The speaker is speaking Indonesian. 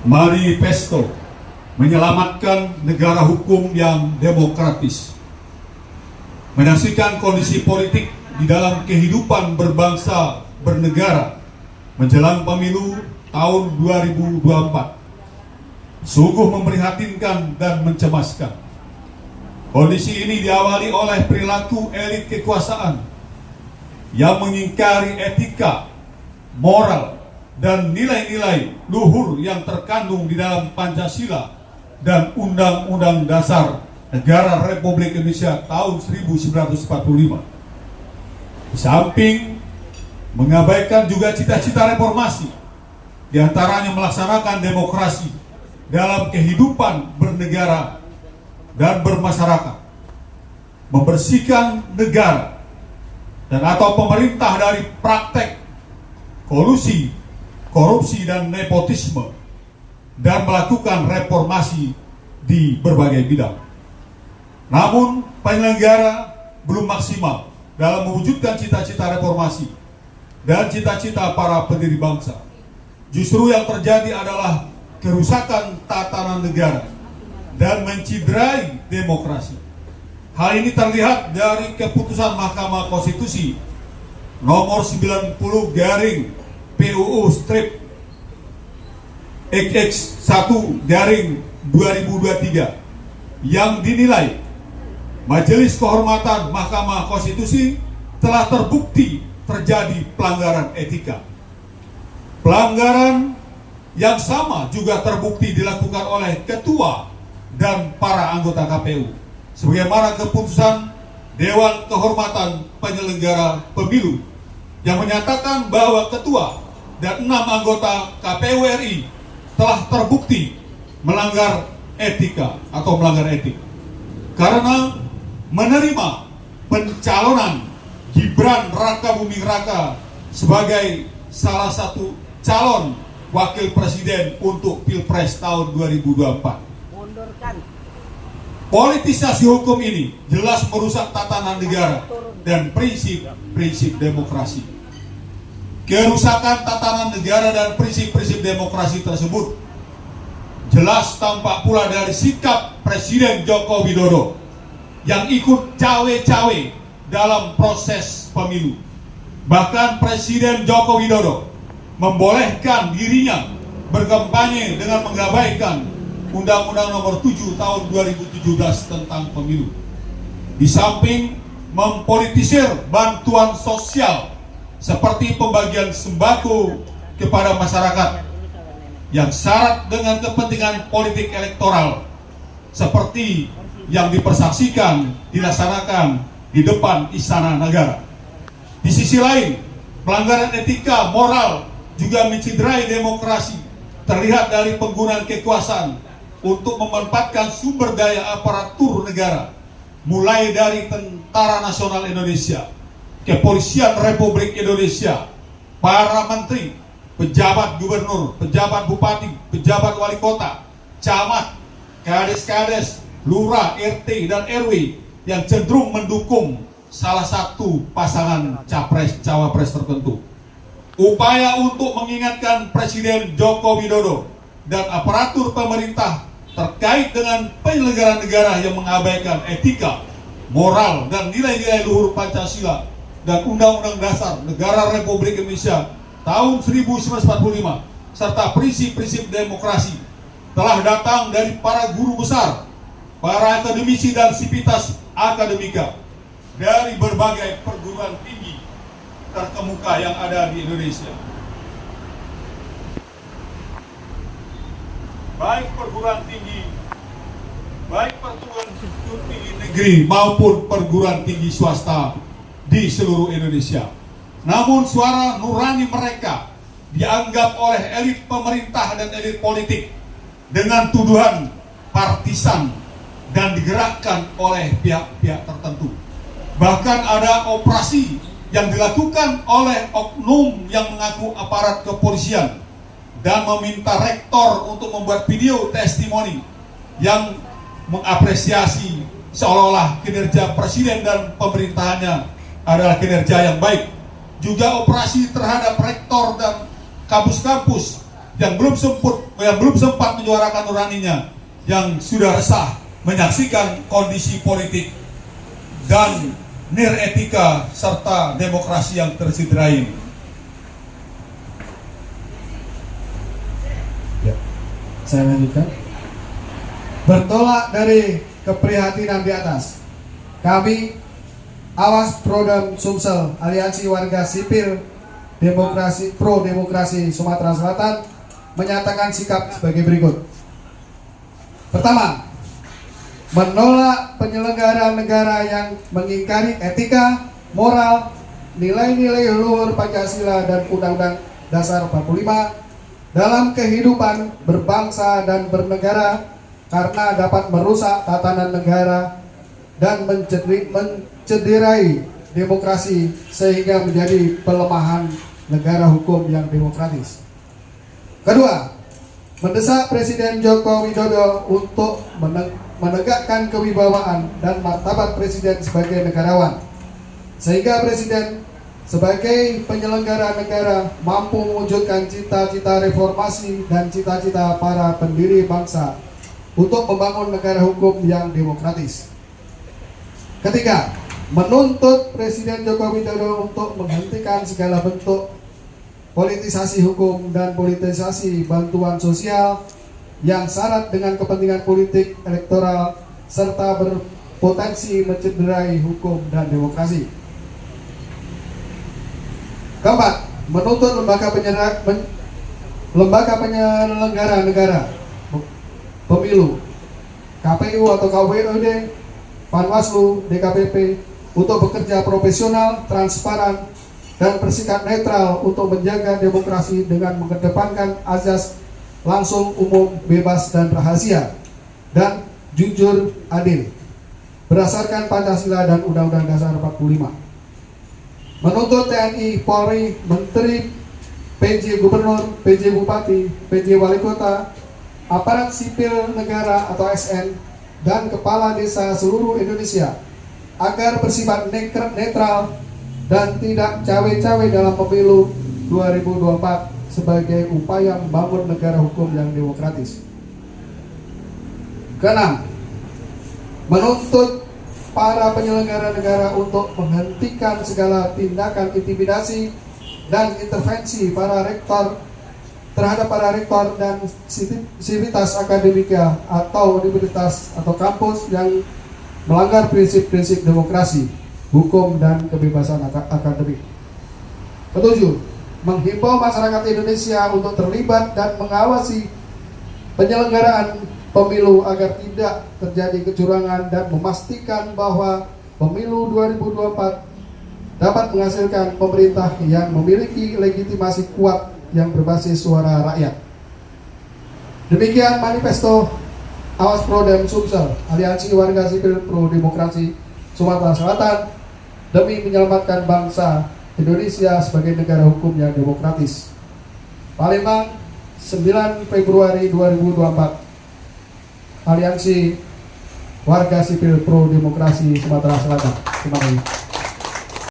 manifesto menyelamatkan negara hukum yang demokratis, menyaksikan kondisi politik di dalam kehidupan berbangsa bernegara menjelang pemilu tahun 2024 sungguh memprihatinkan dan mencemaskan. Kondisi ini diawali oleh perilaku elit kekuasaan yang mengingkari etika, moral, dan nilai-nilai luhur yang terkandung di dalam Pancasila dan Undang-Undang Dasar Negara Republik Indonesia tahun 1945. Di samping mengabaikan juga cita-cita reformasi, diantaranya melaksanakan demokrasi dalam kehidupan bernegara dan bermasyarakat, membersihkan negara dan atau pemerintah dari praktek kolusi, korupsi, dan nepotisme, dan melakukan reformasi di berbagai bidang. Namun penyelenggara belum maksimal dalam mewujudkan cita-cita reformasi dan cita-cita para pendiri bangsa. Justru yang terjadi adalah kerusakan tatanan negara dan menciderai demokrasi. Hal ini terlihat dari keputusan Mahkamah Konstitusi nomor 90 garing PUU strip XX1 garing 2023 yang dinilai Majelis Kehormatan Mahkamah Konstitusi telah terbukti terjadi pelanggaran etika. Pelanggaran yang sama juga terbukti dilakukan oleh ketua dan para anggota KPU, sebagaimana keputusan Dewan Kehormatan Penyelenggara Pemilu yang menyatakan bahwa ketua dan 6 anggota KPU RI telah terbukti melanggar etika atau melanggar etik karena menerima pencalonan Gibran Raka Buming Raka sebagai salah satu calon wakil presiden untuk Pilpres tahun 2024. Politisasi hukum ini jelas merusak tatanan negara dan prinsip-prinsip demokrasi. Kerusakan tatanan negara dan prinsip-prinsip demokrasi tersebut jelas tampak pula dari sikap Presiden Joko Widodo yang ikut cawe-cawe dalam proses pemilu. Bahkan Presiden Joko Widodo membolehkan dirinya berkampanye dengan mengabaikan Undang-Undang Nomor 7 Tahun 2017 tentang pemilu. Di samping mempolitisir bantuan sosial seperti pembagian sembako kepada masyarakat yang syarat dengan kepentingan politik elektoral seperti yang dipersaksikan dilaksanakan di depan Istana Negara. Di sisi lain, pelanggaran etika moral juga menciderai demokrasi, terlihat dari penggunaan kekuasaan untuk memanfaatkan sumber daya aparatur negara, mulai dari Tentara Nasional Indonesia, Kepolisian Republik Indonesia, para menteri, pejabat gubernur, pejabat bupati, pejabat wali kota, camat, kades-kades, lurah, RT, dan RW yang cenderung mendukung salah satu pasangan capres-cawapres tertentu. Upaya untuk mengingatkan Presiden Joko Widodo dan aparatur pemerintah terkait dengan penyelenggaraan negara yang mengabaikan etika, moral, dan nilai-nilai luhur Pancasila dan Undang-Undang Dasar Negara Republik Indonesia tahun 1945 serta prinsip-prinsip demokrasi telah datang dari para guru besar, para akademisi dan sivitas akademika dari berbagai perguruan tinggi terkemuka yang ada di Indonesia. Baik perguruan tinggi negeri maupun perguruan tinggi swasta di seluruh Indonesia. Namun suara nurani mereka dianggap oleh elit pemerintah dan elit politik dengan tuduhan partisan dan digerakkan oleh pihak-pihak tertentu. Bahkan ada operasi yang dilakukan oleh oknum yang mengaku aparat kepolisian dan meminta rektor untuk membuat video testimoni yang mengapresiasi seolah-olah kinerja presiden dan pemerintahannya adalah kinerja yang baik. Juga operasi terhadap rektor dan kampus-kampus yang belum sempat menyuarakan nuraninya, yang sudah resah menyaksikan kondisi politik dan nir etika serta demokrasi yang tercederai ini. Ya, saya lanjutkan. Bertolak dari keprihatinan di atas, kami Awas Prodam Sumsel, Aliansi Warga Sipil Pro Demokrasi Sumatera Selatan, menyatakan sikap sebagai berikut. Pertama, menolak penyelenggara negara yang mengingkari etika, moral, nilai-nilai luhur Pancasila dan Undang-Undang Dasar 45 dalam kehidupan berbangsa dan bernegara, karena dapat merusak tatanan negara dan mencederai demokrasi sehingga menjadi pelemahan negara hukum yang demokratis. Kedua, mendesak Presiden Joko Widodo untuk menegakkan kewibawaan dan martabat Presiden sebagai negarawan, sehingga Presiden sebagai penyelenggara negara mampu mewujudkan cita-cita reformasi dan cita-cita para pendiri bangsa untuk membangun negara hukum yang demokratis. Ketiga, menuntut Presiden Joko Widodo untuk menghentikan segala bentuk politisasi hukum dan politisasi bantuan sosial yang syarat dengan kepentingan politik elektoral serta berpotensi mencederai hukum dan demokrasi. Keempat, menuntut lembaga penyelenggara negara pemilu, KPU atau KPUD, Panwaslu, DKPP untuk bekerja profesional, transparan, dan bersikap netral untuk menjaga demokrasi dengan mengedepankan azas langsung, umum, bebas, dan rahasia, dan jujur, adil, berdasarkan Pancasila dan Undang-Undang Dasar 45. Menuntut TNI, Polri, Menteri, PJ Gubernur, PJ Bupati, PJ Wali Kota, aparat sipil negara atau ASN, dan kepala desa seluruh Indonesia agar bersifat netral dan tidak cawe-cawe dalam pemilu 2024 sebagai upaya membangun negara hukum yang demokratis. Keenam, menuntut para penyelenggara negara untuk menghentikan segala tindakan intimidasi dan intervensi terhadap para rektor dan sivitas akademika atau universitas atau kampus yang melanggar prinsip-prinsip demokrasi, hukum, dan kebebasan akademik. Ketujuh, menghimbau masyarakat Indonesia untuk terlibat dan mengawasi penyelenggaraan pemilu agar tidak terjadi kecurangan dan memastikan bahwa pemilu 2024 dapat menghasilkan pemerintah yang memiliki legitimasi kuat yang berbasis suara rakyat. Demikian manifesto Awas Prodam Sumsel, Aliansi Warga Sipil Pro Demokrasi Sumatera Selatan, demi menyelamatkan bangsa Indonesia sebagai negara hukum yang demokratis. Palembang, 9 Februari 2024. Aliansi Warga Sipil Pro Demokrasi Sumatera Selatan. Terima kasih.